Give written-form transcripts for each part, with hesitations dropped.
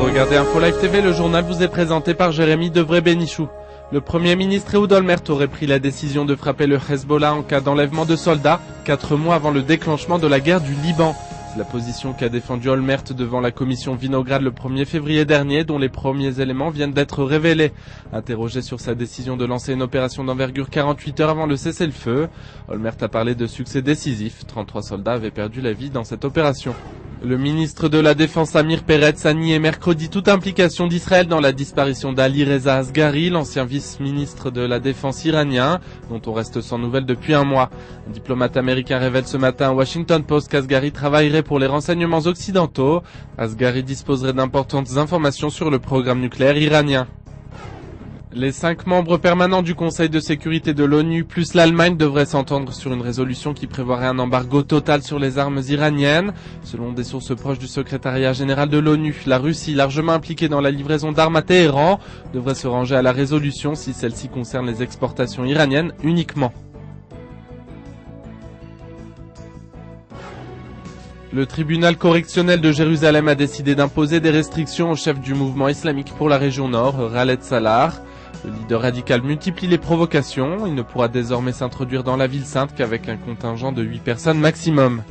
regardez Info Live TV, le journal vous est présenté par Jérémy Devré-Bénichou. Le Premier ministre Ehud Olmert aurait pris la décision de frapper le Hezbollah en cas d'enlèvement de soldats, 4 mois avant le déclenchement de la guerre du Liban. C'est la position qu'a défendue Olmert devant la commission Vinograd le 1er février dernier, dont les premiers éléments viennent d'être révélés. Interrogé sur sa décision de lancer une opération d'envergure 48 heures avant le cessez-le-feu, Olmert a parlé de succès décisif. 33 soldats avaient perdu la vie dans cette opération. Le ministre de la Défense Amir Peretz a nié mercredi toute implication d'Israël dans la disparition d'Ali Reza Asghari, l'ancien vice-ministre de la Défense iranien, dont on reste sans nouvelles depuis un mois. Un diplomate américain révèle ce matin au Washington Post qu'Asghari travaillerait pour les renseignements occidentaux. Asghari disposerait d'importantes informations sur le programme nucléaire iranien. Les 5 membres permanents du Conseil de sécurité de l'ONU plus l'Allemagne devraient s'entendre sur une résolution qui prévoirait un embargo total sur les armes iraniennes. Selon des sources proches du secrétariat général de l'ONU, la Russie, largement impliquée dans la livraison d'armes à Téhéran, devrait se ranger à la résolution si celle-ci concerne les exportations iraniennes uniquement. Le tribunal correctionnel de Jérusalem a décidé d'imposer des restrictions au chef du mouvement islamique pour la région nord, Khaled Salah. Le leader radical multiplie les provocations. Il ne pourra désormais s'introduire dans la ville sainte qu'avec un contingent de 8 personnes maximum.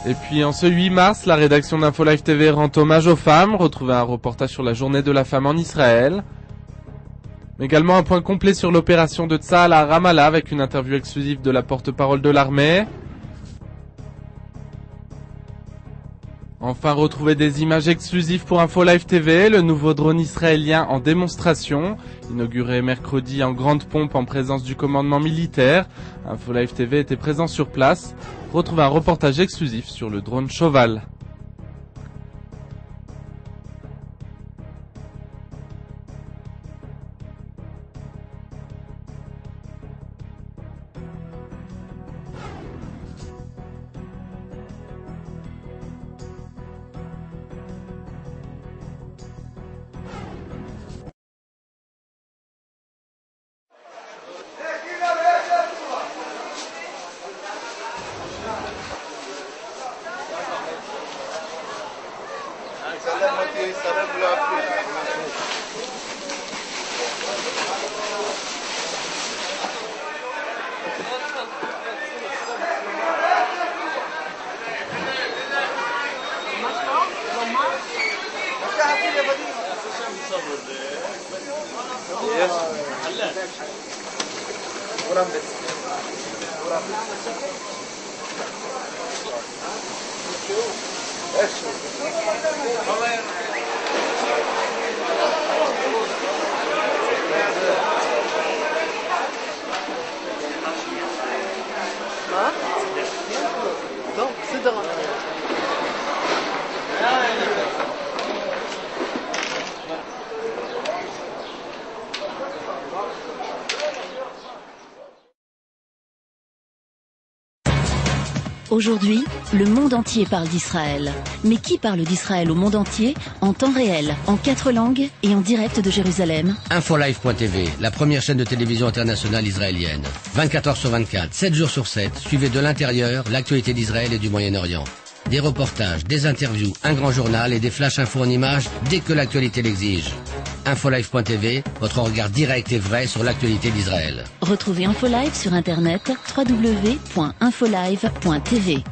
Et puis en ce 8 mars, la rédaction d'Info Live TV rend hommage aux femmes. Retrouvez un reportage sur la journée de la femme en Israël. Également un point complet sur l'opération de Tsahal à Ramallah avec une interview exclusive de la porte-parole de l'armée. Enfin, retrouvez des images exclusives pour Info Live TV, le nouveau drone israélien en démonstration, inauguré mercredi en grande pompe en présence du commandement militaire. Info Live TV était présent sur place. Retrouvez un reportage exclusif sur le drone Choval. Aujourd'hui, le monde entier parle d'Israël. Mais qui parle d'Israël au monde entier, en temps réel, en 4 langues et en direct de Jérusalem? Infolive.tv, la première chaîne de télévision internationale israélienne. 24 heures sur 24, 7 jours sur 7, suivez de l'intérieur l'actualité d'Israël et du Moyen-Orient. Des reportages, des interviews, un grand journal et des flash infos en images dès que l'actualité l'exige. Infolive.tv, votre regard direct et vrai sur l'actualité d'Israël. Retrouvez Infolive sur internet www.infolive.tv.